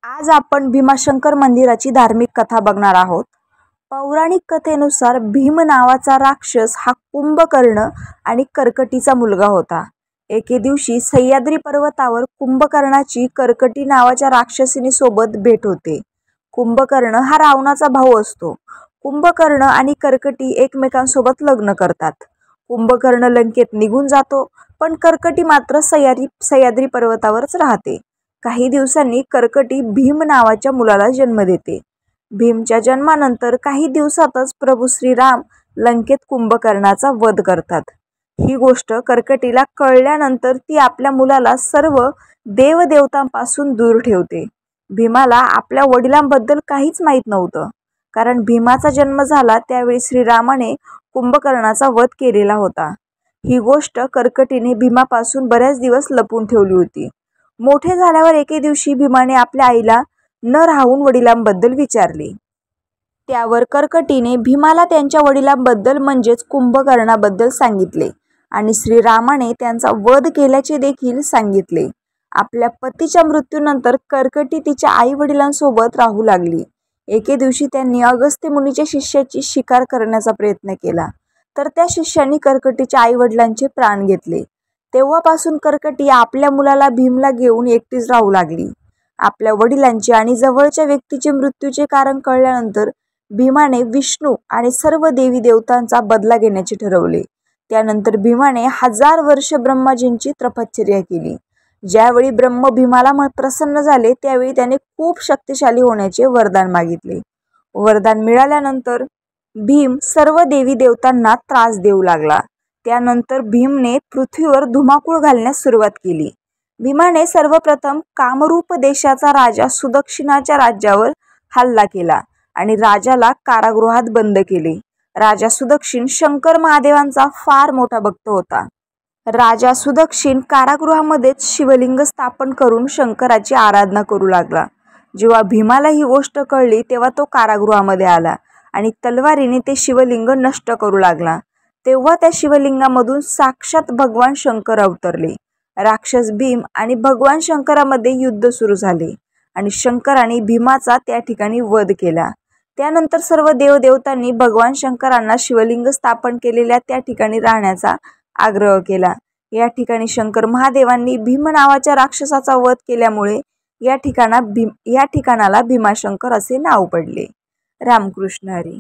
आज आपण भीमाशंकर मंदिराची धार्मिक कथा बघणार आहोत। पौराणिक कथेनुसार भीम नावाचा राक्षस हा कुंभकर्ण आणि कर्कटीचा मुलगा होता। एके दिवशी सह्याद्री पर्वतावर कुंभकर्णाची कर्कटी नावाच्या राक्षसिनी सोबत भेट होते। कुंभकर्ण हा रावणाचा भाऊ असतो। कुंभकर्ण आणि कर्कटी एकमेकांसोबत लग्न करतात। कुंभकर्ण लंकेत निघून जातो, पण कर्कटी मात्र सह्याद्री पर्वतावरच राहते। काही दिवसांनी कर्कटी भीम नावाच्या मुलाला जन्म देते। भीमच्या जन्मानंतर काही दिवसातच प्रभू श्रीराम लंकेत कुंभकर्णाचा वध करतात। ही गोष्ट कर्कटीला कळल्यानंतर ती आपल्या मुलाला सर्व देवदेवतांपासून दूर ठेवते। भीमाला आपल्या वडिलांबद्दल काहीच माहीत नव्हतं, कारण भीमाचा जन्म झाला त्यावेळी श्रीरामाने कुंभकर्णाचा वध केलेला होता। ही गोष्ट कर्कटीने भीमापासून बरेच दिवस लपवून ठेवली होती। मोठे झाल्यावर एके दिवशी भीमाने आपल्या आईला न राहून वडिलांबद्दल विचारले। त्यावर कर्कटीने भीमाला त्यांच्या वडिलांबद्दल म्हणजेच कुंभकर्णाबद्दल सांगितले आणि श्रीरामाने त्यांचा वध केल्याचे देखील सांगितले। आपल्या पतीच्या मृत्यूनंतर कर्कटी तिच्या आई वडिलांसोबत राहू लागली। एके दिवशी त्यांनी अगस्त्य मुनीच्या शिष्याची शिकार करण्याचा प्रयत्न केला, तर त्या शिष्याने कर्कटीच्या आई वडिलांचे प्राण घेतले। तेव्हापासून कर्कटी आपल्या मुलाला भीमला घेऊन एकटीच राहू लागली। आपल्या वडिलांचे आणि जवळच्या व्यक्तीचे मृत्यूचे कारण कळल्यानंतर भीमाने विष्णू आणि सर्व देवी देवतांचा बदला घेण्याचे ठरवले। त्यानंतर भीमाने 1000 वर्ष ब्रह्माजींची तपश्चर्या केली। ज्यावेळी ब्रह्म भीमाला प्रसन्न झाले त्यावेळी त्याने खूप शक्तिशाली होण्याचे वरदान मागितले। वरदान मिळाल्यानंतर भीम सर्व देवी देवतांना त्रास देऊ लागला। त्यानंतर भीमने पृथ्वीवर धुमाकूळ घालण्यास सुरुवात केली। भीमाने सर्वप्रथम कामरूप देशाचा राजा सुदक्षिणाच्या राज्यावर हल्ला केला आणि राजाला कारागृहात बंद केले। राजा सुदक्षिण शंकर महादेवांचा फार मोठा भक्त होता। राजा सुदक्षिण कारागृहामध्येच शिवलिंग स्थापन करून शंकराची आराधना करू लागला। जेव्हा भीमाला ही गोष्ट कळली तेव्हा तो कारागृहामध्ये आला आणि तलवारीने ते शिवलिंग नष्ट करू लागला। तेव्हा त्या शिवलिंगामधून साक्षात भगवान शंकर अवतरले। राक्षस भीम आणि भगवान शंकरामध्ये युद्ध सुरू झाले आणि शंकराने भीमाचा त्या ठिकाणी वध केला। त्यानंतर सर्व देवदेवतांनी भगवान शंकरांना शिवलिंग स्थापन केलेल्या त्या ठिकाणी राहण्याचा आग्रह केला। या ठिकाणी शंकर महादेवांनी भीम नावाच्या राक्षसाचा वध केल्यामुळे या ठिकाणाला भीमाशंकर असे नाव पडले। रामकृष्ण हरी।